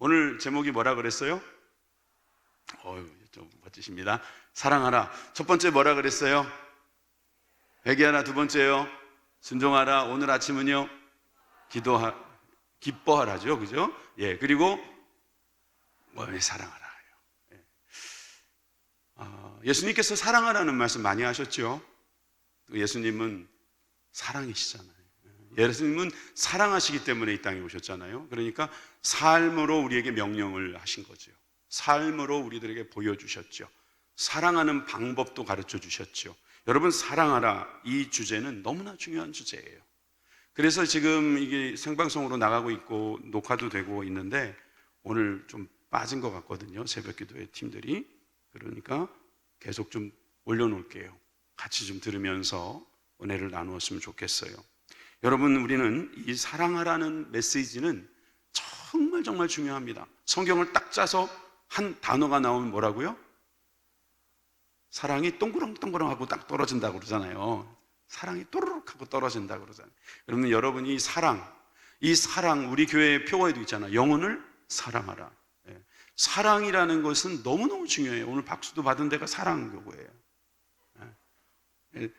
오늘 제목이 뭐라 그랬어요? 좀 멋지십니다. 사랑하라. 첫 번째 뭐라 그랬어요? 회개하라. 두 번째요, 순종하라. 오늘 아침은요, 기뻐하라죠, 그죠? 예, 그리고 사랑하라. 예수님께서 사랑하라는 말씀 많이 하셨죠. 예수님은 사랑이시잖아요. 예수님은 사랑하시기 때문에 이 땅에 오셨잖아요. 그러니까 삶으로 우리에게 명령을 하신 거죠. 삶으로 우리들에게 보여주셨죠. 사랑하는 방법도 가르쳐 주셨죠. 여러분, 사랑하라, 이 주제는 너무나 중요한 주제예요. 그래서 지금 이게 생방송으로 나가고 있고 녹화도 되고 있는데 오늘 좀 빠진 것 같거든요, 새벽 기도회 팀들이. 그러니까 계속 좀 올려놓을게요. 같이 좀 들으면서 은혜를 나누었으면 좋겠어요. 여러분, 우리는 이 사랑하라는 메시지는 정말 정말 중요합니다. 성경을 딱 짜서 한 단어가 나오면 뭐라고요? 사랑이 동그랑동그랑하고 딱 떨어진다고 그러잖아요. 사랑이 또르륵 하고 떨어진다고 그러잖아요. 그러면 여러분이 이 사랑, 우리 교회 표어에도 있잖아요. 영혼을 사랑하라. 사랑이라는 것은 너무너무 중요해요. 오늘 박수도 받은 데가 사랑교구예요.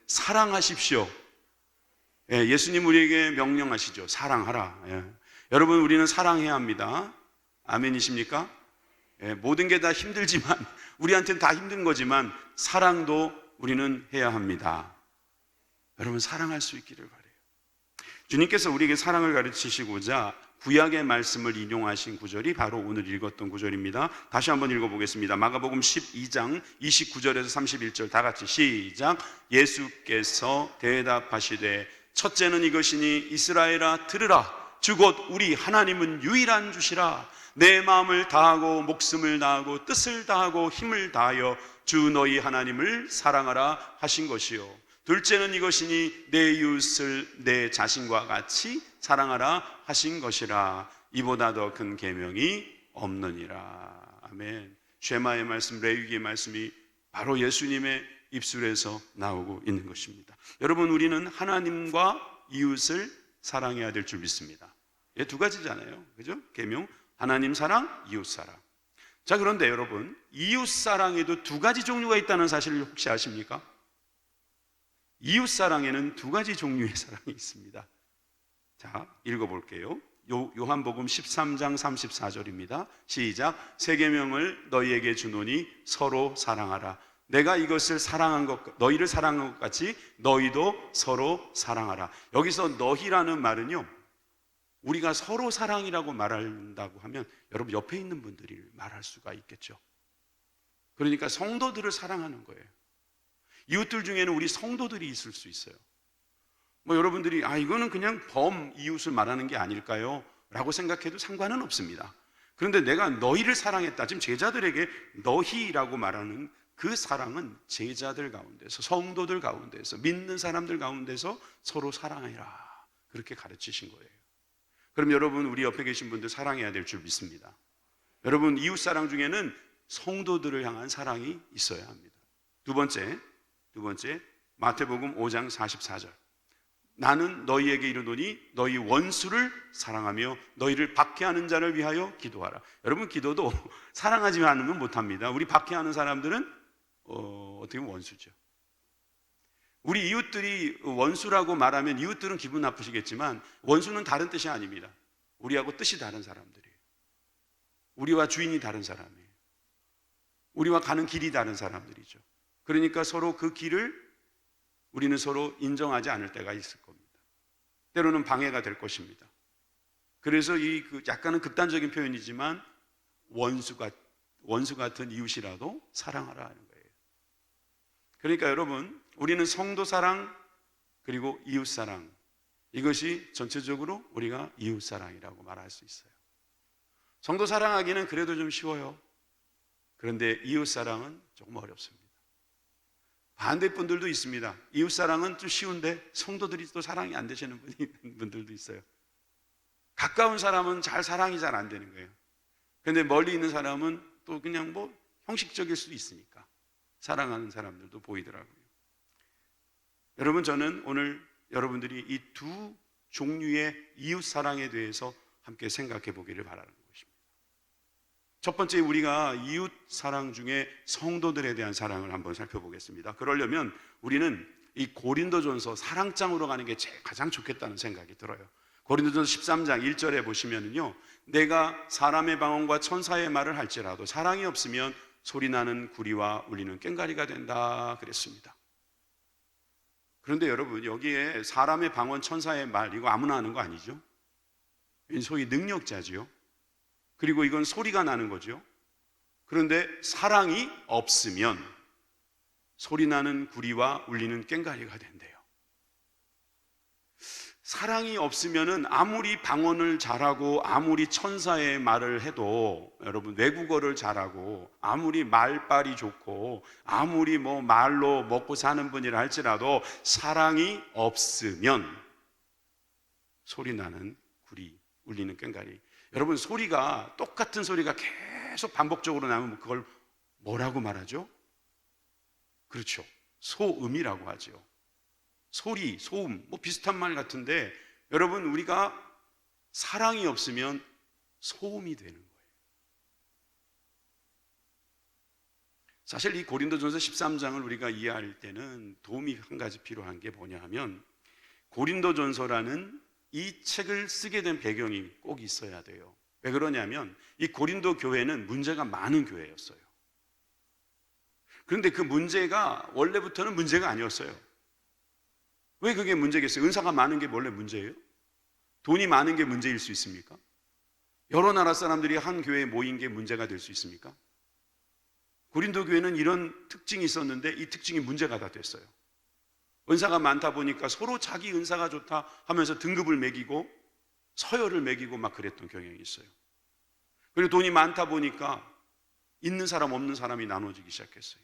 사랑하십시오. 예수님 우리에게 명령하시죠. 사랑하라. 여러분, 우리는 사랑해야 합니다. 아멘이십니까? 모든 게 다 힘들지만, 우리한테는 다 힘든 거지만 사랑도 우리는 해야 합니다. 여러분, 사랑할 수 있기를 바라요. 주님께서 우리에게 사랑을 가르치시고자 구약의 말씀을 인용하신 구절이 바로 오늘 읽었던 구절입니다. 다시 한번 읽어보겠습니다. 마가복음 12장 29절에서 31절 다 같이 시작. 예수께서 대답하시되 첫째는 이것이니 이스라엘아 들으라. 주 곧 우리 하나님은 유일한 주시라. 내 마음을 다하고 목숨을 다하고 뜻을 다하고 힘을 다하여 주 너희 하나님을 사랑하라 하신 것이요. 둘째는 이것이니 내 이웃을 내 자신과 같이 사랑하라 하신 것이라. 이보다 더 큰 계명이 없느니라. 아멘. 쉐마의 말씀, 레위기의 말씀이 바로 예수님의 입술에서 나오고 있는 것입니다. 여러분, 우리는 하나님과 이웃을 사랑해야 될 줄 믿습니다. 이 두 가지잖아요, 그죠? 계명, 하나님 사랑, 이웃 사랑. 자, 그런데 여러분, 이웃 사랑에도 두 가지 종류가 있다는 사실을 혹시 아십니까? 이웃 사랑에는 두 가지 종류의 사랑이 있습니다. 자, 읽어볼게요. 요한복음 13장 34절입니다. 시작. 새 계명을 너희에게 주노니 서로 사랑하라. 내가 이것을 사랑한 것, 너희를 사랑한 것 같이 너희도 서로 사랑하라. 여기서 너희라는 말은요, 우리가 서로 사랑이라고 말한다고 하면 여러분 옆에 있는 분들이 말할 수가 있겠죠. 그러니까 성도들을 사랑하는 거예요. 이웃들 중에는 우리 성도들이 있을 수 있어요. 여러분들이 이거는 그냥 이웃을 말하는 게 아닐까요? 라고 생각해도 상관은 없습니다. 그런데 내가 너희를 사랑했다. 지금 제자들에게 너희라고 말하는 그 사랑은 제자들 가운데서, 성도들 가운데서, 믿는 사람들 가운데서 서로 사랑해라, 그렇게 가르치신 거예요. 그럼 여러분, 우리 옆에 계신 분들 사랑해야 될 줄 믿습니다. 여러분, 이웃 사랑 중에는 성도들을 향한 사랑이 있어야 합니다. 두 번째, 마태복음 5장 44절. 나는 너희에게 이르노니 너희 원수를 사랑하며 너희를 박해하는 자를 위하여 기도하라. 여러분, 기도도 사랑하지 않으면 못합니다. 우리 박해하는 사람들은 어떻게 보면 원수죠. 우리 이웃들이 원수라고 말하면 이웃들은 기분 나쁘시겠지만 원수는 다른 뜻이 아닙니다. 우리하고 뜻이 다른 사람들이에요. 우리와 주인이 다른 사람이에요. 우리와 가는 길이 다른 사람들이죠. 그러니까 서로 그 길을 우리는 서로 인정하지 않을 때가 있을 겁니다. 때로는 방해가 될 것입니다. 그래서 약간은 극단적인 표현이지만 원수 같은 이웃이라도 사랑하라 하는 거예요. 그러니까 여러분, 우리는 성도 사랑 그리고 이웃 사랑, 이것이 전체적으로 우리가 이웃 사랑이라고 말할 수 있어요. 성도 사랑하기는 그래도 좀 쉬워요. 그런데 이웃 사랑은 조금 어렵습니다. 반대분들도 있습니다. 이웃 사랑은 좀 쉬운데 성도들이 또 사랑이 안 되시는 분들도 있어요. 가까운 사람은 사랑이 잘 안 되는 거예요. 그런데 멀리 있는 사람은 또 그냥 형식적일 수도 있으니까 사랑하는 사람들도 보이더라고요. 여러분, 저는 오늘 여러분들이 이 두 종류의 이웃 사랑에 대해서 함께 생각해 보기를 바라는 것입니다. 첫 번째, 우리가 이웃 사랑 중에 성도들에 대한 사랑을 한번 살펴보겠습니다. 그러려면 우리는 이 고린도전서 사랑장으로 가는 게 가장 좋겠다는 생각이 들어요. 고린도전서 13장 1절에 보시면은요, 내가 사람의 방언과 천사의 말을 할지라도 사랑이 없으면 소리나는 구리와 울리는 꽹과리가 된다 그랬습니다. 그런데 여러분, 여기에 사람의 방언, 천사의 말, 이거 아무나 하는 거 아니죠? 소위 능력자지요. 그리고 이건 소리가 나는 거죠. 그런데 사랑이 없으면 소리나는 구리와 울리는 꽹과리가 된대요. 사랑이 없으면은 아무리 방언을 잘하고 아무리 천사의 말을 해도, 여러분, 외국어를 잘하고 아무리 말빨이 좋고 아무리 말로 먹고 사는 분이라 할지라도 사랑이 없으면 소리나는 구리, 울리는 꽹과리. 여러분, 소리가, 똑같은 소리가 계속 반복적으로 나면 그걸 뭐라고 말하죠? 그렇죠, 소음이라고 하죠. 소리, 소음, 비슷한 말 같은데, 여러분, 우리가 사랑이 없으면 소음이 되는 거예요. 사실 이 고린도전서 13장을 우리가 이해할 때는 도움이 한 가지 필요한 게 뭐냐 하면, 고린도전서라는 이 책을 쓰게 된 배경이 꼭 있어야 돼요. 왜 그러냐면 이 고린도 교회는 문제가 많은 교회였어요. 그런데 그 문제가 원래부터는 문제가 아니었어요. 왜 그게 문제겠어요? 은사가 많은 게 원래 문제예요? 돈이 많은 게 문제일 수 있습니까? 여러 나라 사람들이 한 교회에 모인 게 문제가 될 수 있습니까? 고린도 교회는 이런 특징이 있었는데 이 특징이 문제가 다 됐어요. 은사가 많다 보니까 서로 자기 은사가 좋다 하면서 등급을 매기고 서열을 매기고 막 그랬던 경향이 있어요. 그리고 돈이 많다 보니까 있는 사람 없는 사람이 나눠지기 시작했어요.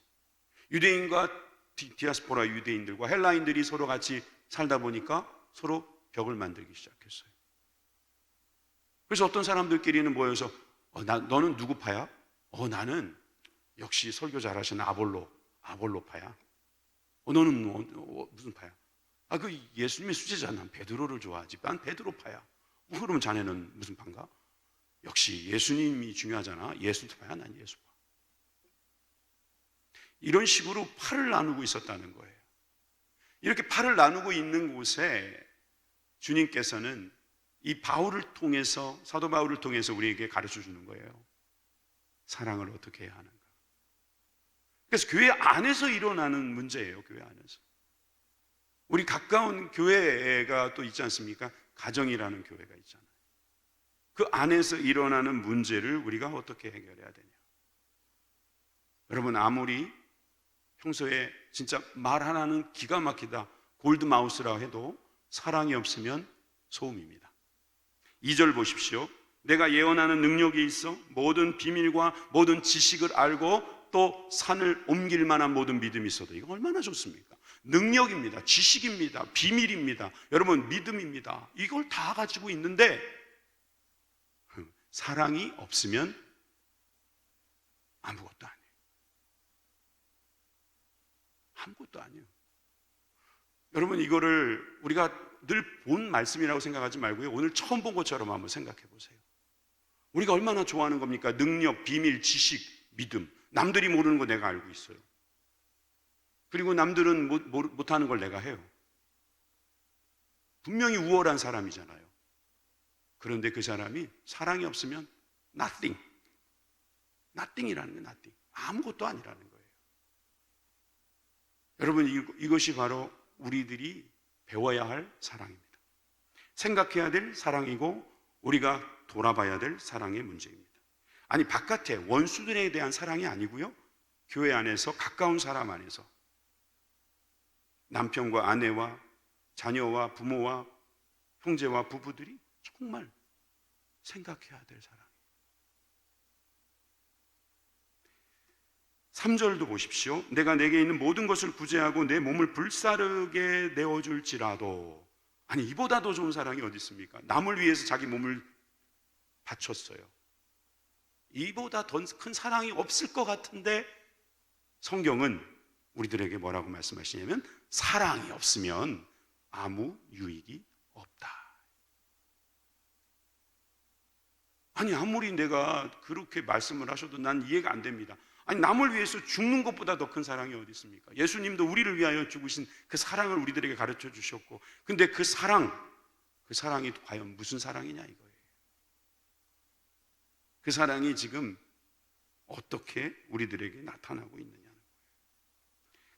유대인과 디아스포라 유대인들과 헬라인들이 서로 같이 살다 보니까 서로 벽을 만들기 시작했어요. 그래서 어떤 사람들끼리는 모여서 너는 누구 파야? 나는 역시 설교 잘하시는 아볼로파야. 너는 무슨 파야? 그 예수님의 수제자, 난 베드로를 좋아하지. 난 베드로파야. 그러면 자네는 무슨 파인가? 역시 예수님이 중요하잖아. 예수파야. 난 예수파. 이런 식으로 팔을 나누고 있었다는 거예요. 이렇게 팔을 나누고 있는 곳에 주님께서는 이 바울을 통해서, 사도 바울을 통해서 우리에게 가르쳐 주는 거예요. 사랑을 어떻게 해야 하는가. 그래서 교회 안에서 일어나는 문제예요. 교회 안에서. 우리 가까운 교회가 또 있지 않습니까? 가정이라는 교회가 있잖아요. 그 안에서 일어나는 문제를 우리가 어떻게 해결해야 되냐. 여러분, 아무리 평소에 진짜 말 하나는 기가 막히다, 골드마우스라 해도 사랑이 없으면 소음입니다. 2절 보십시오. 내가 예언하는 능력이 있어 모든 비밀과 모든 지식을 알고 또 산을 옮길 만한 모든 믿음이 있어도, 이거 얼마나 좋습니까? 능력입니다. 지식입니다. 비밀입니다. 여러분, 믿음입니다. 이걸 다 가지고 있는데 사랑이 없으면 아무것도 아니에요. 아무것도 아니에요. 여러분, 이거를 우리가 늘 본 말씀이라고 생각하지 말고요, 오늘 처음 본 것처럼 한번 생각해 보세요. 우리가 얼마나 좋아하는 겁니까? 능력, 비밀, 지식, 믿음. 남들이 모르는 거 내가 알고 있어요. 그리고 남들은 못하는 걸 내가 해요. 분명히 우월한 사람이잖아요. 그런데 그 사람이 사랑이 없으면 nothing. nothing이라는 게 nothing. 아무것도 아니라는 거예요. 여러분, 이것이 바로 우리들이 배워야 할 사랑입니다. 생각해야 될 사랑이고 우리가 돌아봐야 될 사랑의 문제입니다. 아니, 바깥에 원수들에 대한 사랑이 아니고요, 교회 안에서 가까운 사람 안에서 남편과 아내와 자녀와 부모와 형제와 부부들이 정말 생각해야 될 사랑. 3절도 보십시오. 내가 내게 있는 모든 것을 구제하고 내 몸을 불사르게 내어줄지라도. 아니, 이보다 더 좋은 사랑이 어디 있습니까? 남을 위해서 자기 몸을 바쳤어요. 이보다 더 큰 사랑이 없을 것 같은데 성경은 우리들에게 뭐라고 말씀하시냐면 사랑이 없으면 아무 유익이 없다. 아니 아무리 내가 그렇게 말씀을 하셔도 난 이해가 안 됩니다. 아니 남을 위해서 죽는 것보다 더 큰 사랑이 어디 있습니까? 예수님도 우리를 위하여 죽으신 그 사랑을 우리들에게 가르쳐 주셨고, 근데 그 사랑이 과연 무슨 사랑이냐 이거예요. 그 사랑이 지금 어떻게 우리들에게 나타나고 있느냐.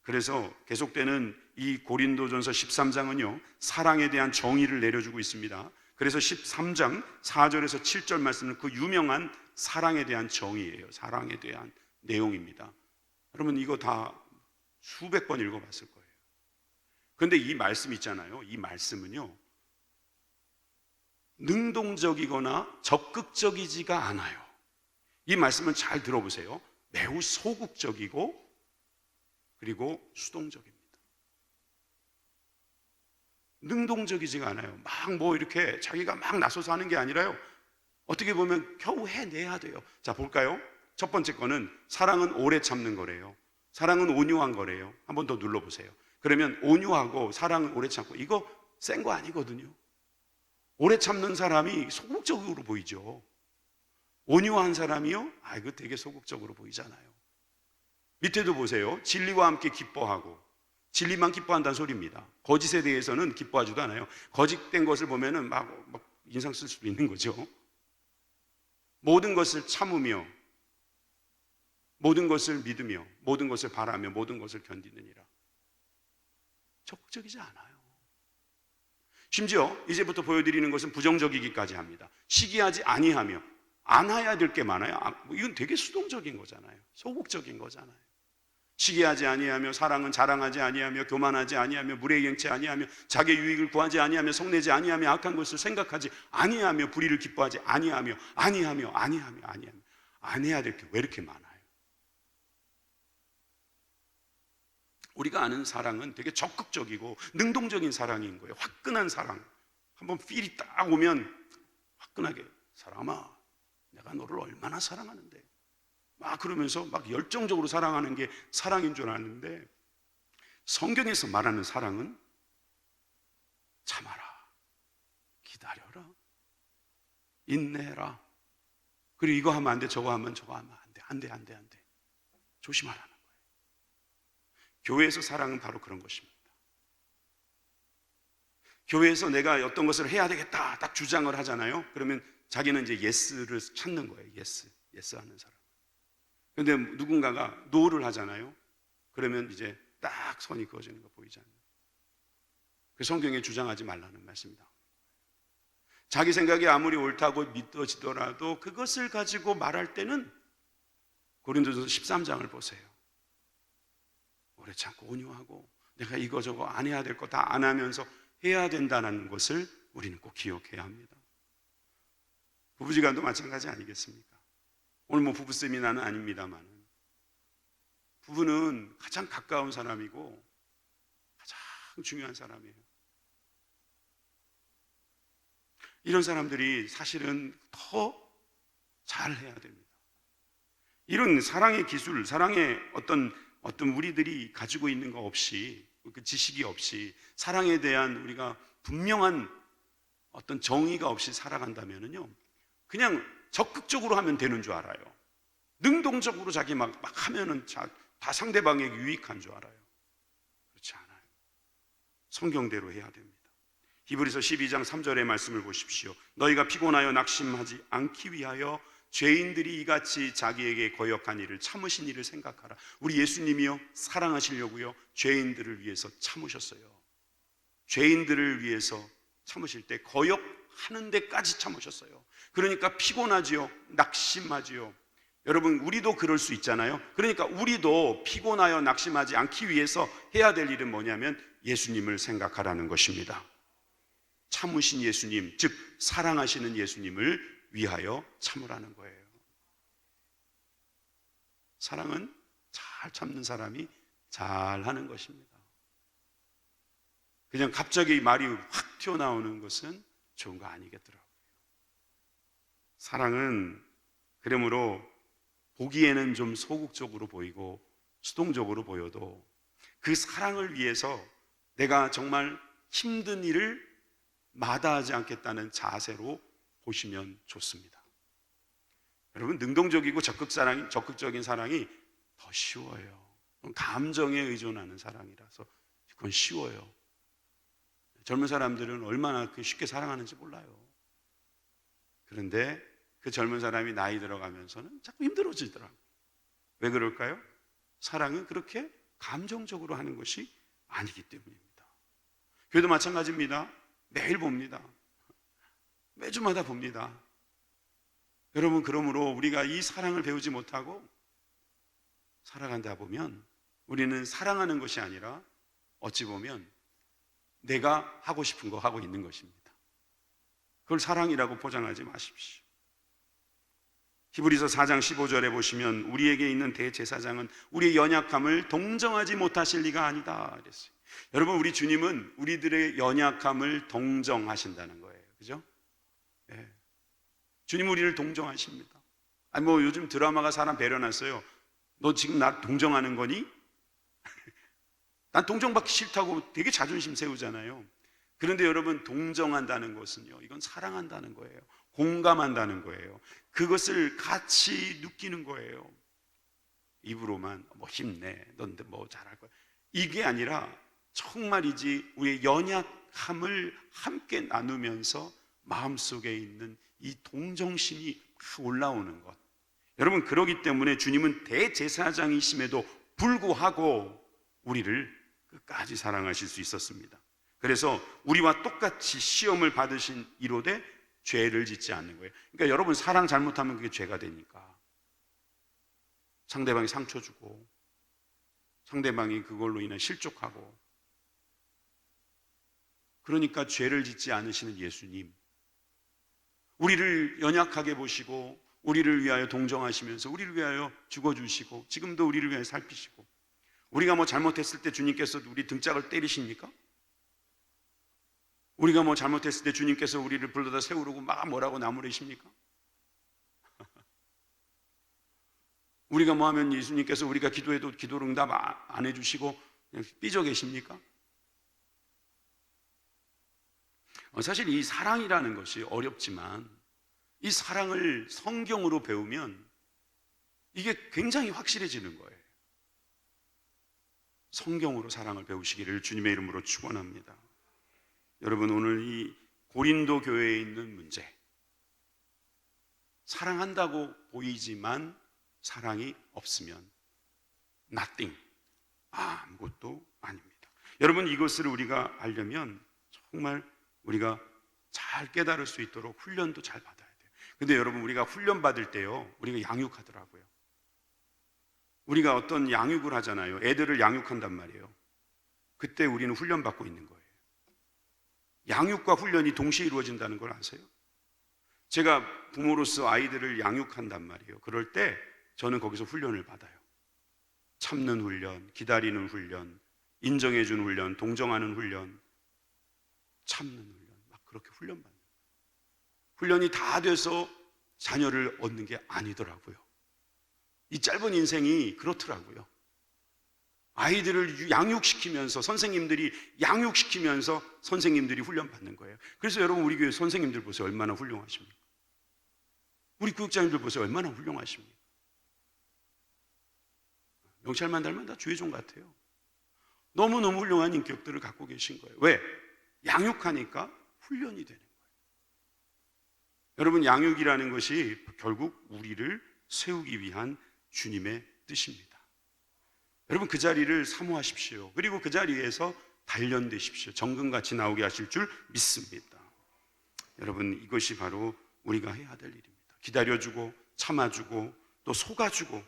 그래서 계속되는 이 고린도전서 13장은요 사랑에 대한 정의를 내려주고 있습니다. 그래서 13장 4절에서 7절 말씀은 그 유명한 사랑에 대한 정의예요. 사랑에 대한 내용입니다. 여러분 이거 다 수백 번 읽어봤을 거예요. 그런데 이 말씀 있잖아요. 이 말씀은요 능동적이거나 적극적이지가 않아요. 이 말씀은 잘 들어보세요. 매우 소극적이고 그리고 수동적입니다. 능동적이지가 않아요. 막 뭐 이렇게 자기가 막 나서서 하는 게 아니라요, 어떻게 보면 겨우 해내야 돼요. 자 볼까요? 첫 번째 거는 사랑은 오래 참는 거래요. 사랑은 온유한 거래요. 한 번 더 눌러보세요. 그러면 온유하고 사랑은 오래 참고, 이거 센 거 아니거든요. 오래 참는 사람이 소극적으로 보이죠. 온유한 사람이요? 이거 되게 소극적으로 보이잖아요. 밑에도 보세요. 진리와 함께 기뻐하고, 진리만 기뻐한다는 소리입니다. 거짓에 대해서는 기뻐하지도 않아요. 거짓된 것을 보면은 막 인상 쓸 수도 있는 거죠. 모든 것을 참으며, 모든 것을 믿으며, 모든 것을 바라며, 모든 것을 견디느니라. 적극적이지 않아요. 심지어 이제부터 보여드리는 것은 부정적이기까지 합니다. 시기하지 아니하며, 안 해야 될 게 많아요. 이건 되게 수동적인 거잖아요. 소극적인 거잖아요. 시기하지 아니하며, 사랑은 자랑하지 아니하며, 교만하지 아니하며, 무례행치 아니하며, 자기 유익을 구하지 아니하며, 성내지 아니하며, 악한 것을 생각하지 아니하며, 불의를 기뻐하지 아니하며, 안 해야 될 게 왜 이렇게 많아요? 우리가 아는 사랑은 되게 적극적이고 능동적인 사랑인 거예요. 화끈한 사랑. 한번 필이 딱 오면 화끈하게, 사람아 내가 너를 얼마나 사랑하는데, 막 그러면서 막 열정적으로 사랑하는 게 사랑인 줄 아는데, 성경에서 말하는 사랑은 참아라, 기다려라, 인내해라, 그리고 이거 하면 안 돼, 저거 하면 안 돼. 조심하라는 거예요. 교회에서 사랑은 바로 그런 것입니다. 교회에서 내가 어떤 것을 해야 되겠다 딱 주장을 하잖아요. 그러면 자기는 이제 예스를 찾는 거예요. 예스 하는 사람. 그런데 누군가가 노를 하잖아요. 그러면 이제 딱 선이 그어지는 거 보이잖아요. 그 성경에 주장하지 말라는 말씀입니다. 자기 생각이 아무리 옳다고 믿어지더라도 그것을 가지고 말할 때는 고린도전서 13장을 보세요. 오래 참고 온유하고, 내가 이거저거 안 해야 될 거 다 안 하면서 해야 된다는 것을 우리는 꼭 기억해야 합니다. 부부지간도 마찬가지 아니겠습니까? 오늘 뭐 부부 세미나는 아닙니다만, 부부는 가장 가까운 사람이고 가장 중요한 사람이에요. 이런 사람들이 사실은 더 잘해야 됩니다. 이런 사랑의 기술, 사랑의 어떤 우리들이 가지고 있는 거 없이, 그 지식이 없이, 사랑에 대한 우리가 분명한 어떤 정의가 없이 살아간다면요, 그냥 적극적으로 하면 되는 줄 알아요. 능동적으로 자기 막 하면은 다 상대방에게 유익한 줄 알아요. 그렇지 않아요. 성경대로 해야 됩니다. 히브리서 12장 3절의 말씀을 보십시오. 너희가 피곤하여 낙심하지 않기 위하여 죄인들이 이같이 자기에게 거역한 일을 참으신 일을 생각하라. 우리 예수님이요, 사랑하시려고요, 죄인들을 위해서 참으셨어요. 죄인들을 위해서 참으실 때 거역하는 데까지 참으셨어요. 그러니까 피곤하지요, 낙심하지요. 여러분, 우리도 그럴 수 있잖아요. 그러니까 우리도 피곤하여 낙심하지 않기 위해서 해야 될 일은 뭐냐면 예수님을 생각하라는 것입니다. 참으신 예수님, 즉 사랑하시는 예수님을 위하여 참으라는 거예요. 사랑은 잘 참는 사람이 잘 하는 것입니다. 그냥 갑자기 말이 확 튀어나오는 것은 좋은 거 아니겠더라고요. 사랑은 그러므로 보기에는 좀 소극적으로 보이고 수동적으로 보여도 그 사랑을 위해서 내가 정말 힘든 일을 마다하지 않겠다는 자세로 보시면 좋습니다. 여러분, 능동적이고 적극적인 사랑이 더 쉬워요. 감정에 의존하는 사랑이라서 그건 쉬워요. 젊은 사람들은 얼마나 쉽게 사랑하는지 몰라요. 그런데 그 젊은 사람이 나이 들어가면서는 자꾸 힘들어지더라고요. 왜 그럴까요? 사랑은 그렇게 감정적으로 하는 것이 아니기 때문입니다. 교회도 마찬가지입니다. 매일 봅니다. 매주마다 봅니다. 여러분, 그러므로 우리가 이 사랑을 배우지 못하고 살아간다 보면 우리는 사랑하는 것이 아니라 어찌 보면 내가 하고 싶은 거 하고 있는 것입니다. 그걸 사랑이라고 포장하지 마십시오. 히브리서 4장 15절에 보시면 우리에게 있는 대제사장은 우리의 연약함을 동정하지 못하실 리가 아니다 그랬어요. 여러분, 우리 주님은 우리들의 연약함을 동정하신다는 거예요. 그죠? 네. 주님 우리를 동정하십니다. 아니 뭐 요즘 드라마가 사람 배려놨어요. 너 지금 나 동정하는 거니? 난 동정받기 싫다고 되게 자존심 세우잖아요. 그런데 여러분, 동정한다는 것은요, 이건 사랑한다는 거예요. 공감한다는 거예요. 그것을 같이 느끼는 거예요. 입으로만 뭐 힘내, 넌 뭐 잘할 거야, 이게 아니라 정말이지 우리의 연약함을 함께 나누면서 마음속에 있는 이 동정심이 막 올라오는 것. 여러분, 그러기 때문에 주님은 대제사장이심에도 불구하고 우리를 끝까지 사랑하실 수 있었습니다. 그래서 우리와 똑같이 시험을 받으신 이로되 죄를 짓지 않는 거예요. 그러니까 여러분, 사랑 잘못하면 그게 죄가 되니까 상대방이 상처 주고 상대방이 그걸로 인해 실족하고, 그러니까 죄를 짓지 않으시는 예수님, 우리를 연약하게 보시고 우리를 위하여 동정하시면서 우리를 위하여 죽어주시고 지금도 우리를 위하여 살피시고, 우리가 뭐 잘못했을 때 주님께서 우리 등짝을 때리십니까? 우리가 뭐 잘못했을 때 주님께서 우리를 불러다 세우르고 막 뭐라고 나무래십니까? 우리가 뭐 하면 예수님께서 우리가 기도해도 기도를 응답 안 해주시고 그냥 삐져 계십니까? 사실 이 사랑이라는 것이 어렵지만 이 사랑을 성경으로 배우면 이게 굉장히 확실해지는 거예요. 성경으로 사랑을 배우시기를 주님의 이름으로 축원합니다. 여러분, 오늘 이 고린도 교회에 있는 문제, 사랑한다고 보이지만 사랑이 없으면 nothing, 아무것도 아닙니다. 여러분, 이것을 우리가 알려면 정말 우리가 잘 깨달을 수 있도록 훈련도 잘 받아야 돼요. 근데 여러분, 우리가 훈련 받을 때요, 우리가 양육하더라고요. 우리가 어떤 양육을 하잖아요. 애들을 양육한단 말이에요. 그때 우리는 훈련 받고 있는 거예요. 양육과 훈련이 동시에 이루어진다는 걸 아세요? 제가 부모로서 아이들을 양육한단 말이에요. 그럴 때 저는 거기서 훈련을 받아요. 참는 훈련, 기다리는 훈련, 인정해주는 훈련, 동정하는 훈련, 참는 훈련, 막 그렇게 훈련받는 거예요. 훈련이 다 돼서 자녀를 얻는 게 아니더라고요. 이 짧은 인생이 그렇더라고요. 아이들을 양육시키면서 선생님들이 양육시키면서 선생님들이 훈련받는 거예요. 그래서 여러분, 우리 교회 선생님들 보세요. 얼마나 훌륭하십니까? 우리 교육자님들 보세요. 얼마나 훌륭하십니까? 명찰만 닮으면 다 주의종 같아요. 너무너무 훌륭한 인격들을 갖고 계신 거예요. 왜? 양육하니까 훈련이 되는 거예요. 여러분, 양육이라는 것이 결국 우리를 세우기 위한 주님의 뜻입니다. 여러분, 그 자리를 사모하십시오. 그리고 그 자리에서 단련되십시오. 정금같이 나오게 하실 줄 믿습니다. 여러분, 이것이 바로 우리가 해야 될 일입니다. 기다려주고 참아주고 또 속아주고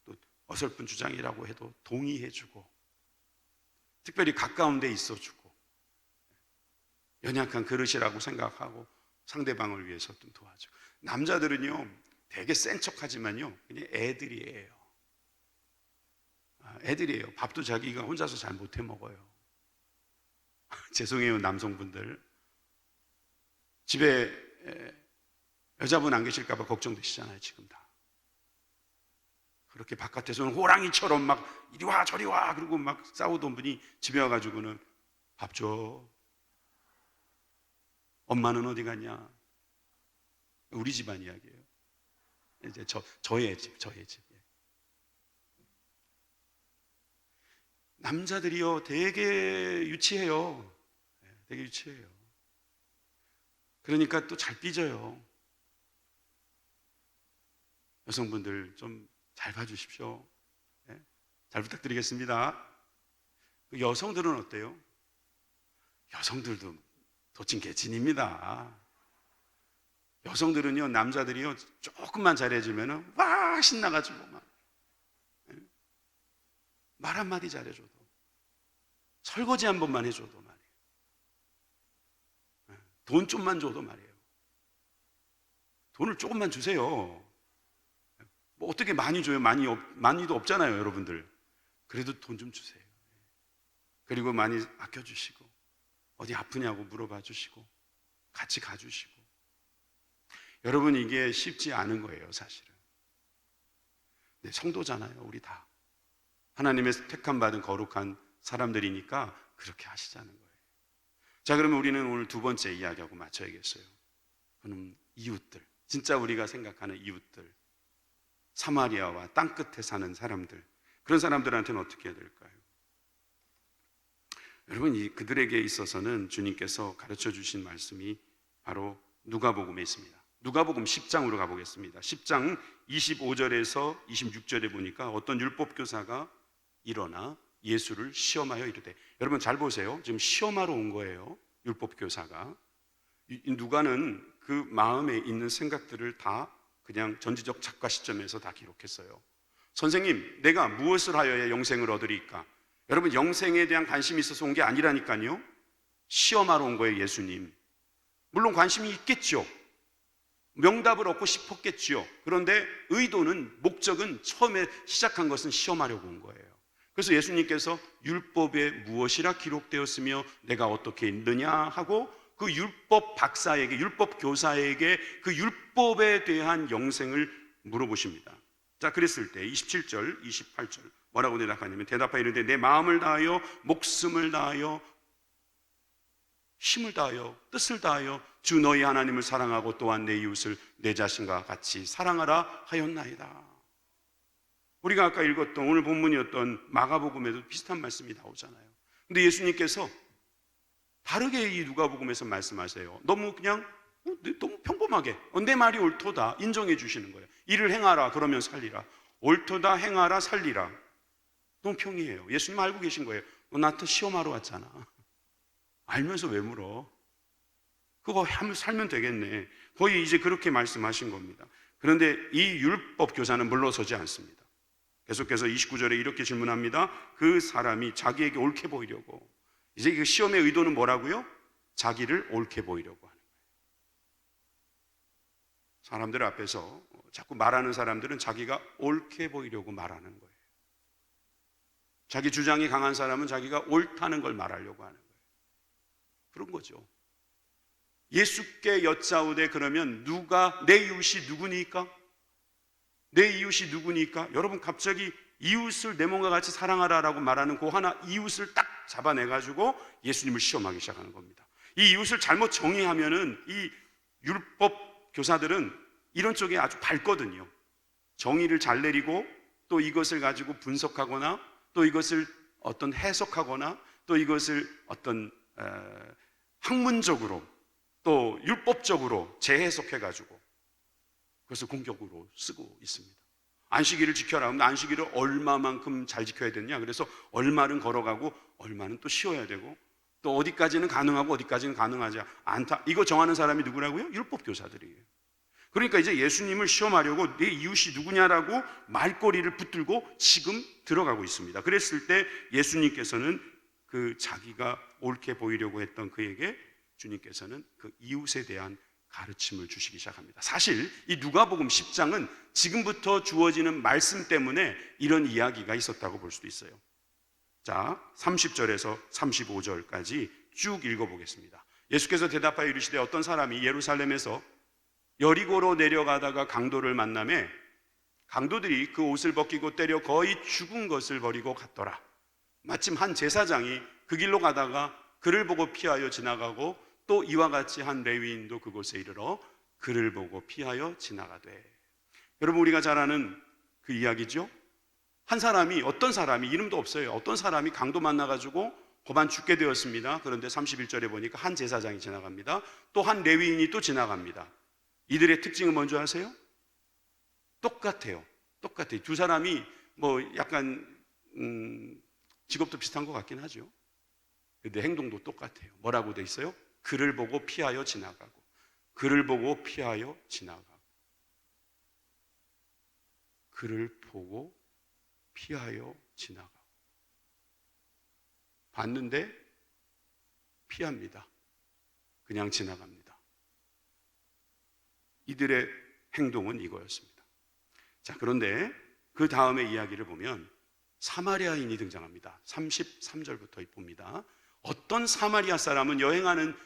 또 어설픈 주장이라고 해도 동의해주고, 특별히 가까운 데 있어주고, 연약한 그릇이라고 생각하고 상대방을 위해서 좀 도와주고. 남자들은요 되게 센 척하지만요 그냥 애들이에요. 애들이에요. 밥도 자기가 혼자서 잘 못해 먹어요. 죄송해요, 남성분들. 집에 여자분 안 계실까 봐 걱정되시잖아요. 지금 다 그렇게 바깥에서는 호랑이처럼 막 이리 와 저리 와 그러고 막 싸우던 분이 집에 와가지고는 밥 줘. 엄마는 어디 갔냐? 우리 집안 이야기예요. 이제 저의 집. 예. 남자들이요 되게 유치해요. 예, 되게 유치해요. 그러니까 또 잘 삐져요. 여성분들 좀 잘 봐주십시오. 예? 잘 부탁드리겠습니다. 여성들은 어때요? 여성들도 도찐 개찐입니다. 여성들은요, 남자들이요, 조금만 잘해주면은, 와, 신나가지고, 말 한마디 잘해줘도, 설거지 한 번만 해줘도 말이에요. 돈 좀만 줘도 말이에요. 돈을 조금만 주세요. 뭐 어떻게 많이 줘요? 많이도 없잖아요, 여러분들. 그래도 돈 좀 주세요. 그리고 많이 아껴주시고, 어디 아프냐고 물어봐 주시고, 같이 가주시고. 여러분, 이게 쉽지 않은 거예요, 사실은. 네, 성도잖아요, 우리 다. 하나님의 택함 받은 거룩한 사람들이니까 그렇게 하시자는 거예요. 자, 그러면 우리는 오늘 두 번째 이야기하고 마쳐야겠어요. 그럼 이웃들, 진짜 우리가 생각하는 이웃들, 사마리아와 땅끝에 사는 사람들, 그런 사람들한테는 어떻게 해야 될까요? 여러분, 그들에게 있어서는 주님께서 가르쳐 주신 말씀이 바로 누가복음에 있습니다. 누가복음 10장으로 가보겠습니다. 10장 25절에서 26절에 보니까 어떤 율법교사가 일어나 예수를 시험하여 이르되, 여러분 잘 보세요. 지금 시험하러 온 거예요. 율법교사가. 누가는 그 마음에 있는 생각들을 다 그냥 전지적 작가 시점에서 다 기록했어요. 선생님, 내가 무엇을 하여야 영생을 얻으리까? 여러분, 영생에 대한 관심이 있어서 온 게 아니라니까요. 시험하러 온 거예요, 예수님. 물론 관심이 있겠죠. 명답을 얻고 싶었겠지요. 그런데 의도는, 목적은, 처음에 시작한 것은 시험하려고 온 거예요. 그래서 예수님께서 율법에 무엇이라 기록되었으며 내가 어떻게 읽느냐 하고 그 율법 박사에게, 율법 교사에게 그 율법에 대한 영생을 물어보십니다. 자, 그랬을 때 27절, 28절 뭐라고 대답하냐면, 대답하여 이르되 내 마음을 다하여 목숨을 다하여 힘을 다하여 뜻을 다하여 주 너희 하나님을 사랑하고 또한 내 이웃을 내 자신과 같이 사랑하라 하였나이다. 우리가 아까 읽었던 오늘 본문이었던 마가복음에도 비슷한 말씀이 나오잖아요. 근데 예수님께서 다르게 이 누가복음에서 말씀하세요. 너무 그냥 너무 평범하게 내 말이 옳도다 인정해 주시는 거예요. 이를 행하라 그러면 살리라. 옳도다 행하라 살리라. 너무 평이해요. 예수님 알고 계신 거예요. 너 나한테 시험하러 왔잖아. 알면서 왜 물어? 그거 하면 살면 되겠네. 거의 이제 그렇게 말씀하신 겁니다. 그런데 이 율법 교사는 물러서지 않습니다. 계속해서 29절에 이렇게 질문합니다. 그 사람이 자기에게 옳게 보이려고, 이제 그 시험의 의도는 뭐라고요? 자기를 옳게 보이려고 하는 거예요. 사람들 앞에서 자꾸 말하는 사람들은 자기가 옳게 보이려고 말하는 거예요. 자기 주장이 강한 사람은 자기가 옳다는 걸 말하려고 하는 거예요. 그런 거죠. 예수께 여짜오되 그러면 누가 내 이웃이 누구니까? 내 이웃이 누구니까? 여러분, 갑자기 이웃을 내 몸과 같이 사랑하라라고 말하는 그 하나 이웃을 딱 잡아내가지고 예수님을 시험하기 시작하는 겁니다. 이 이웃을 잘못 정의하면은 이 율법 교사들은 이런 쪽에 아주 밝거든요. 정의를 잘 내리고 또 이것을 가지고 분석하거나 또 이것을 어떤 해석하거나 또 이것을 어떤 학문적으로 또 율법적으로 재해석해가지고 그것을 공격으로 쓰고 있습니다. 안식일을 지켜라. 근데 안식일을 얼마만큼 잘 지켜야 되냐? 그래서 얼마는 걸어가고 얼마는 또 쉬어야 되고 또 어디까지는 가능하고 어디까지는 가능하지 않다. 이거 정하는 사람이 누구라고요? 율법 교사들이에요. 그러니까 이제 예수님을 시험하려고 내 이웃이 누구냐라고 말꼬리를 붙들고 지금 들어가고 있습니다. 그랬을 때 예수님께서는 그 자기가 옳게 보이려고 했던 그에게 주님께서는 그 이웃에 대한 가르침을 주시기 시작합니다. 사실 이 누가복음 10장은 지금부터 주어지는 말씀 때문에 이런 이야기가 있었다고 볼 수도 있어요. 자, 30절에서 35절까지 쭉 읽어보겠습니다. 예수께서 대답하여 이르시되 어떤 사람이 예루살렘에서 여리고로 내려가다가 강도를 만나매 강도들이 그 옷을 벗기고 때려 거의 죽은 것을 버리고 갔더라. 마침 한 제사장이 그 길로 가다가 그를 보고 피하여 지나가고 또 이와 같이 한 레위인도 그곳에 이르러 그를 보고 피하여 지나가되. 여러분, 우리가 잘 아는 그 이야기죠. 한 사람이, 어떤 사람이, 이름도 없어요. 어떤 사람이 강도 만나가지고 고반 죽게 되었습니다. 그런데 31절에 보니까 한 제사장이 지나갑니다. 또 한 레위인이 또 지나갑니다. 이들의 특징은 뭔지 아세요? 똑같아요. 똑같아요. 두 사람이 뭐 약간 직업도 비슷한 것 같긴 하죠. 근데 행동도 똑같아요. 뭐라고 돼 있어요? 그를 보고 피하여 지나가고, 그를 보고 피하여 지나가고, 그를 보고 피하여 지나가고. 봤는데 피합니다. 그냥 지나갑니다. 이들의 행동은 이거였습니다. 자, 그런데 그 다음에 이야기를 보면 사마리아인이 등장합니다. 33절부터 봅니다. 어떤 사마리아 사람은 여행하는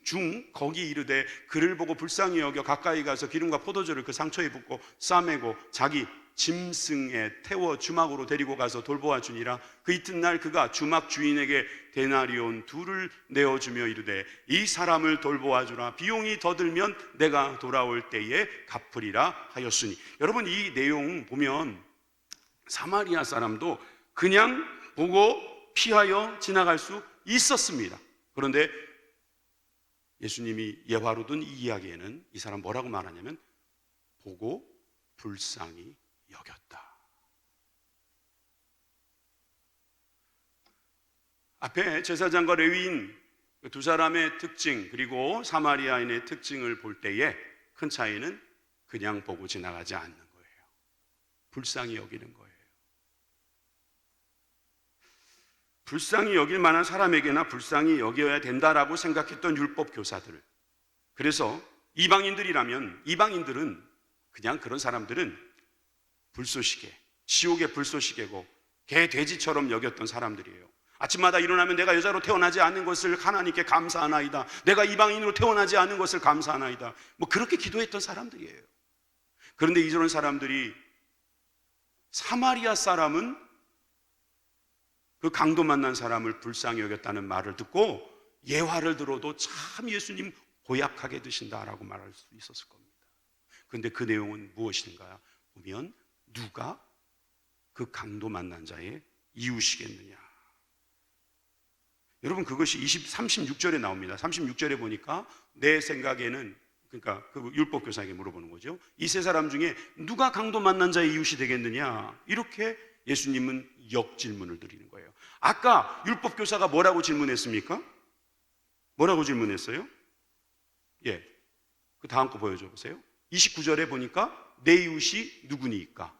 중 거기 이르되 그를 보고 불쌍히 여겨 가까이 가서 기름과 포도주를 그 상처에 붓고 싸매고 자기 짐승에 태워 주막으로 데리고 가서 돌보아 주니라. 그 이튿날 그가 주막 주인에게 데나리온 2를 내어주며 이르되 이 사람을 돌보아 주라. 비용이 더 들면 내가 돌아올 때에 갚으리라 하였으니. 여러분, 이 내용 보면 사마리아 사람도 그냥 보고 피하여 지나갈 수 있었습니다. 그런데 예수님이 예화로 둔 이 이야기에는 이 사람 뭐라고 말하냐면 보고 불쌍히 여겼다. 앞에 제사장과 레위인 두 사람의 특징, 그리고 사마리아인의 특징을 볼 때에 큰 차이는 그냥 보고 지나가지 않는 거예요. 불쌍히 여기는 거예요. 불쌍히 여길 만한 사람에게나 불쌍히 여겨야 된다라고 생각했던 율법 교사들. 그래서 이방인들은 그냥 그런 사람들은 불쏘시개, 지옥의 불쏘시개고 개 돼지처럼 여겼던 사람들이에요. 아침마다 일어나면 내가 여자로 태어나지 않은 것을 하나님께 감사하나이다. 내가 이방인으로 태어나지 않은 것을 감사하나이다. 뭐 그렇게 기도했던 사람들이에요. 그런데 이런 사람들이 사마리아 사람은 그 강도 만난 사람을 불쌍히 여겼다는 말을 듣고 예화를 들어도 참 예수님 고약하게 드신다라고 말할 수 있었을 겁니다. 그런데 그 내용은 무엇인가 보면 누가 그 강도 만난 자의 이웃이겠느냐. 여러분, 그것이 36절에 나옵니다. 36절에 보니까 내 생각에는, 그러니까 그 율법 교사에게 물어보는 거죠. 이 세 사람 중에 누가 강도 만난 자의 이웃이 되겠느냐. 이렇게 예수님은 역질문을 드리는 거예요. 아까 율법 교사가 뭐라고 질문했습니까? 뭐라고 질문했어요? 예, 그 다음 거 보여줘 보세요. 29절에 보니까 내 이웃이 누구니까?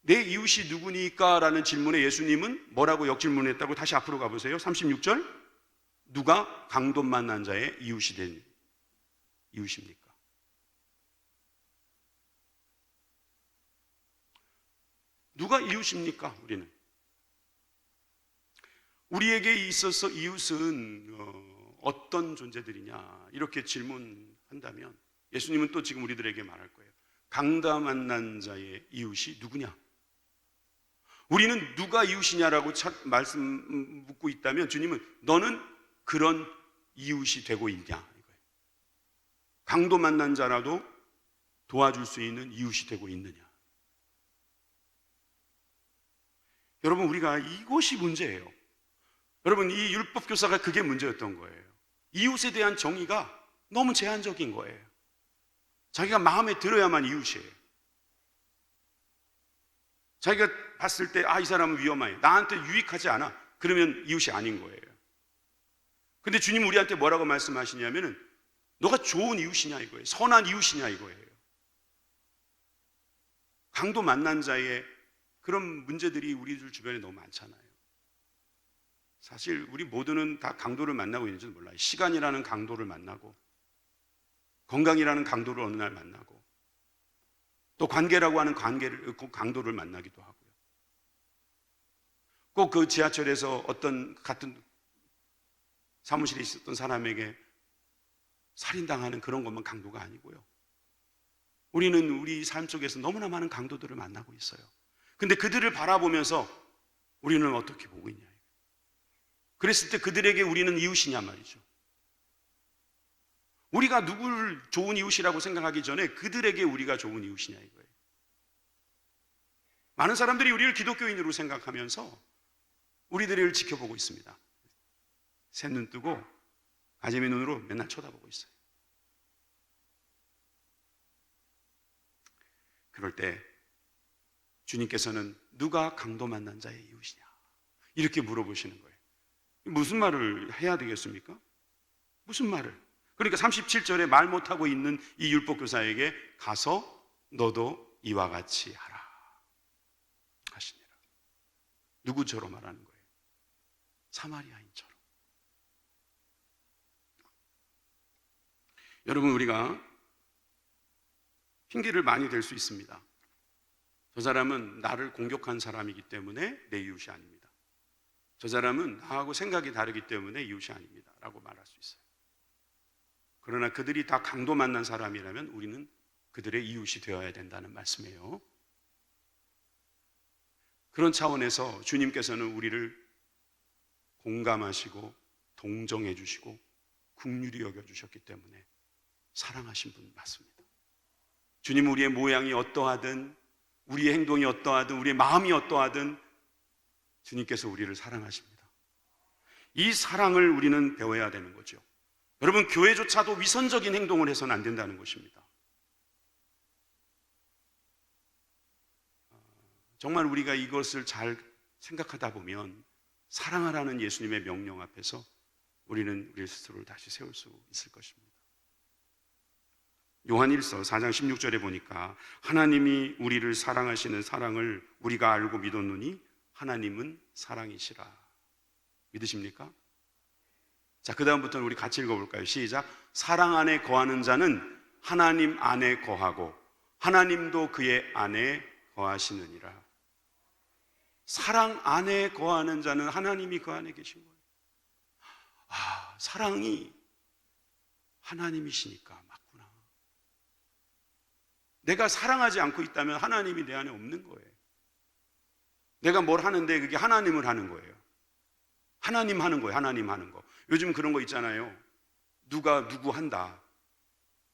내 이웃이 누구니까? 라는 질문에 예수님은 뭐라고 역질문했다고? 다시 앞으로 가보세요. 36절. 누가 강도 만난 자의 이웃이 된 이웃입니까? 누가 이웃입니까? 우리에게 있어서 이웃은 어떤 존재들이냐? 이렇게 질문한다면 예수님은 또 지금 우리들에게 말할 거예요. 강도 만난 자의 이웃이 누구냐? 우리는 누가 이웃이냐라고 말씀 묻고 있다면 주님은 너는 그런 이웃이 되고 있냐? 이거예요. 강도 만난 자라도 도와줄 수 있는 이웃이 되고 있느냐? 여러분, 우리가 이것이 문제예요. 여러분, 이 율법 교사가 그게 문제였던 거예요. 이웃에 대한 정의가 너무 제한적인 거예요. 자기가 마음에 들어야만 이웃이에요. 자기가 봤을 때 이 사람은 위험해, 나한테 유익하지 않아, 그러면 이웃이 아닌 거예요. 근데 주님 우리한테 뭐라고 말씀하시냐면은 너가 좋은 이웃이냐 이거예요. 선한 이웃이냐 이거예요. 강도 만난 자의 그런 문제들이 우리들 주변에 너무 많잖아요. 사실 우리 모두는 다 강도를 만나고 있는지는 몰라요. 시간이라는 강도를 만나고, 건강이라는 강도를 어느 날 만나고, 또 관계라고 하는 강도를 만나기도 하고요. 꼭 그 지하철에서 어떤 같은 사무실에 있었던 사람에게 살인당하는 그런 것만 강도가 아니고요. 우리는 우리 삶 속에서 너무나 많은 강도들을 만나고 있어요. 근데 그들을 바라보면서 우리는 어떻게 보고 있냐. 그랬을 때 그들에게 우리는 이웃이냐 말이죠. 우리가 누구를 좋은 이웃이라고 생각하기 전에 그들에게 우리가 좋은 이웃이냐 이거예요. 많은 사람들이 우리를 기독교인으로 생각하면서 우리들을 지켜보고 있습니다. 새 눈 뜨고 가재미 눈으로 맨날 쳐다보고 있어요. 그럴 때 주님께서는 누가 강도 만난 자의 이웃이냐 이렇게 물어보시는 거예요. 무슨 말을 해야 되겠습니까? 무슨 말을? 그러니까 37절에 말 못하고 있는 이 율법교사에게 가서 너도 이와 같이 하라 하시니라. 누구처럼 말하는 거예요? 사마리아인처럼. 여러분, 우리가 핑계를 많이 댈 수 있습니다. 저 사람은 나를 공격한 사람이기 때문에 내 이웃이 아닙니다. 저 사람은 나하고 생각이 다르기 때문에 이웃이 아닙니다 라고 말할 수 있어요. 그러나 그들이 다 강도 만난 사람이라면 우리는 그들의 이웃이 되어야 된다는 말씀이에요. 그런 차원에서 주님께서는 우리를 공감하시고 동정해 주시고 긍휼히 여겨 주셨기 때문에 사랑하신 분 맞습니다. 주님, 우리의 모양이 어떠하든 우리의 행동이 어떠하든 우리의 마음이 어떠하든 주님께서 우리를 사랑하십니다. 이 사랑을 우리는 배워야 되는 거죠. 여러분, 교회조차도 위선적인 행동을 해서는 안 된다는 것입니다. 정말 우리가 이것을 잘 생각하다 보면 사랑하라는 예수님의 명령 앞에서 우리는 우리 스스로를 다시 세울 수 있을 것입니다. 요한일서 4장 16절에 보니까 하나님이 우리를 사랑하시는 사랑을 우리가 알고 믿었노니 하나님은 사랑이시라. 믿으십니까? 자, 그 다음부터는 우리 같이 읽어볼까요? 시작. 사랑 안에 거하는 자는 하나님 안에 거하고 하나님도 그의 안에 거하시느니라. 사랑 안에 거하는 자는 하나님이 그 안에 계신 거예요. 아, 사랑이 하나님이시니까 맞구나. 내가 사랑하지 않고 있다면 하나님이 내 안에 없는 거예요. 내가 뭘 하는데 그게 하나님을 하는 거예요. 하나님 하는 거예요. 하나님 하는 거. 요즘 그런 거 있잖아요. 누가 누구 한다.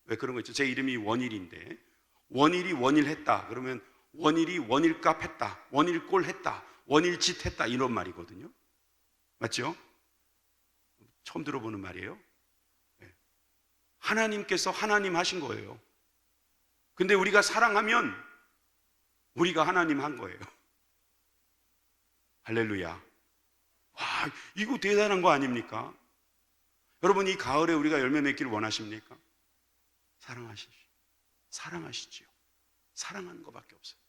왜 그런 거 있죠? 제 이름이 원일인데 원일이 원일했다. 그러면 원일이 원일값 했다. 원일꼴 했다. 원일짓 했다. 이런 말이거든요. 맞죠? 처음 들어보는 말이에요. 네. 하나님께서 하나님 하신 거예요. 근데 우리가 사랑하면 우리가 하나님 한 거예요. 할렐루야. 와, 이거 대단한 거 아닙니까? 여러분, 이 가을에 우리가 열매 맺기를 원하십니까? 사랑하시죠. 사랑하시지요. 사랑하는 것밖에 없어요.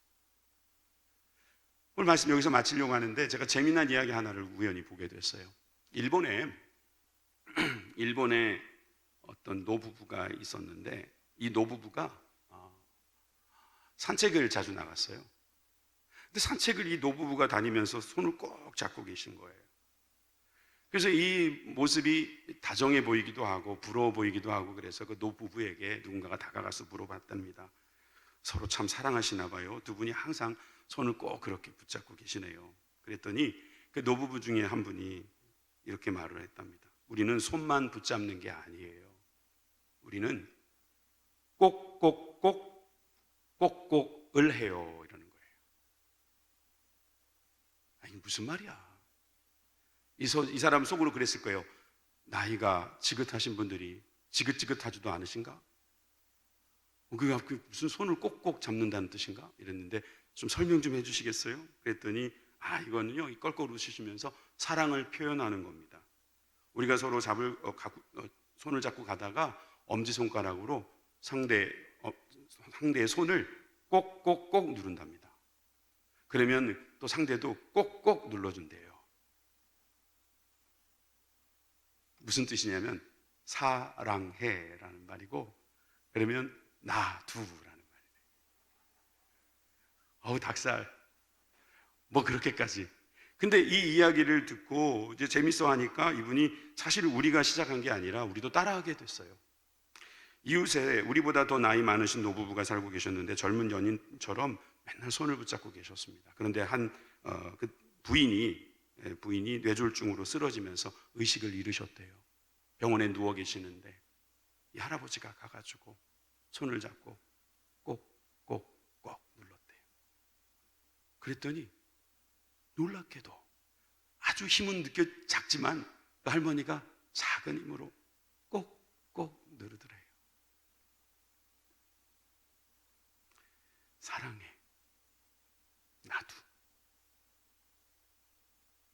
오늘 말씀 여기서 마치려고 하는데 제가 재미난 이야기 하나를 우연히 보게 됐어요. 일본에 어떤 노부부가 있었는데 이 노부부가 산책을 자주 나갔어요. 근데 산책을 이 노부부가 다니면서 손을 꼭 잡고 계신 거예요. 그래서 이 모습이 다정해 보이기도 하고 부러워 보이기도 하고 그래서 그 노부부에게 누군가가 다가가서 물어봤답니다. 서로 참 사랑하시나 봐요. 두 분이 항상 손을 꼭 그렇게 붙잡고 계시네요. 그랬더니 그 노부부 중에 한 분이 이렇게 말을 했답니다. 우리는 손만 붙잡는 게 아니에요. 우리는 꼭꼭을 해요. 이러는 거예요. 아니, 무슨 말이야? 이 사람 속으로 그랬을 거예요. 나이가 지긋하신 분들이 지긋지긋하지도 않으신가? 그게 무슨 손을 꼭꼭 잡는다는 뜻인가? 이랬는데 좀 설명 좀 해주시겠어요? 그랬더니 이거는요, 껄껄 웃으시면서 사랑을 표현하는 겁니다. 우리가 서로 손을 잡고 가다가 엄지손가락으로 상대의 손을 꼭꼭꼭 누른답니다. 그러면 또 상대도 꼭꼭 눌러준대요. 무슨 뜻이냐면 사랑해라는 말이고, 그러면 놔두라는 말이에요. 어우, 닭살. 뭐 그렇게까지. 근데 이 이야기를 듣고 이제 재밌어 하니까 이분이 사실 우리가 시작한 게 아니라 우리도 따라하게 됐어요. 이웃에 우리보다 더 나이 많으신 노부부가 살고 계셨는데 젊은 연인처럼 맨날 손을 붙잡고 계셨습니다. 그런데 그 부인이 뇌졸중으로 쓰러지면서 의식을 잃으셨대요. 병원에 누워 계시는데 이 할아버지가 가가지고 손을 잡고 꼭 눌렀대요. 그랬더니 놀랍게도 아주 힘은 작지만 그 할머니가 작은 힘으로 꼭 누르더래요. 사랑해. 나도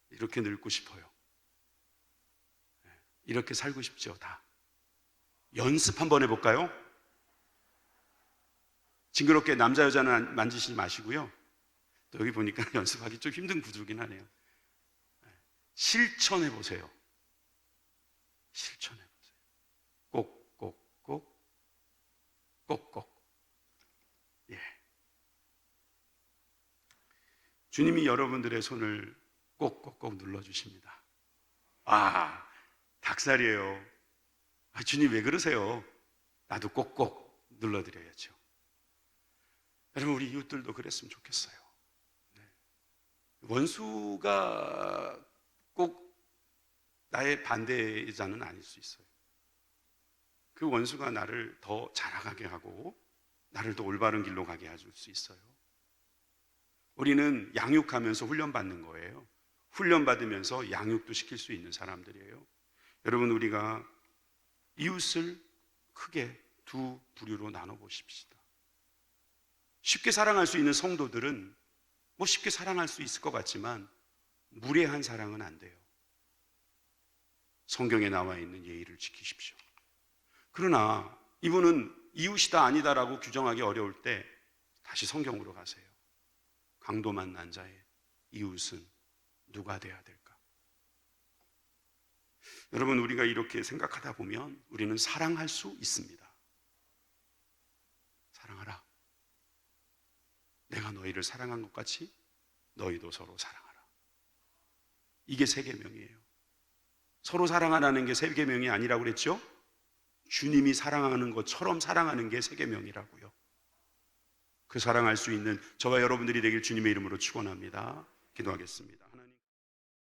이렇게 늙고 싶어요. 이렇게 살고 싶죠. 다 연습 한번 해볼까요? 징그럽게 남자 여자는 만지시지 마시고요. 또 여기 보니까 연습하기 좀 힘든 구조긴 하네요. 실천해보세요. 실천해보세요. 꼭. 예. 주님이 여러분들의 손을 꼭 눌러주십니다. 아, 닭살이에요. 주님 왜 그러세요? 나도 꼭 눌러드려야죠. 여러분, 우리 이웃들도 그랬으면 좋겠어요. 원수가 꼭 나의 반대자는 아닐 수 있어요. 그 원수가 나를 더 자라가게 하고 나를 더 올바른 길로 가게 해줄 수 있어요. 우리는 양육하면서 훈련받는 거예요. 훈련받으면서 양육도 시킬 수 있는 사람들이에요. 여러분, 우리가 이웃을 크게 두 부류로 나눠보십시다. 쉽게 사랑할 수 있는 성도들은 쉽게 사랑할 수 있을 것 같지만 무례한 사랑은 안 돼요. 성경에 나와 있는 예의를 지키십시오. 그러나 이분은 이웃이다 아니다라고 규정하기 어려울 때 다시 성경으로 가세요. 강도 만난 자의 이웃은 누가 돼야 될까? 여러분, 우리가 이렇게 생각하다 보면 우리는 사랑할 수 있습니다. 사랑하라. 내가 너희를 사랑한 것 같이 너희도 서로 사랑하라. 이게 세 계명이에요. 서로 사랑하라는 게 세 계명이 아니라고 그랬죠? 주님이 사랑하는 것처럼 사랑하는 게 세 계명이라고요. 그 사랑할 수 있는 저와 여러분들이 되길 주님의 이름으로 축원합니다. 기도하겠습니다.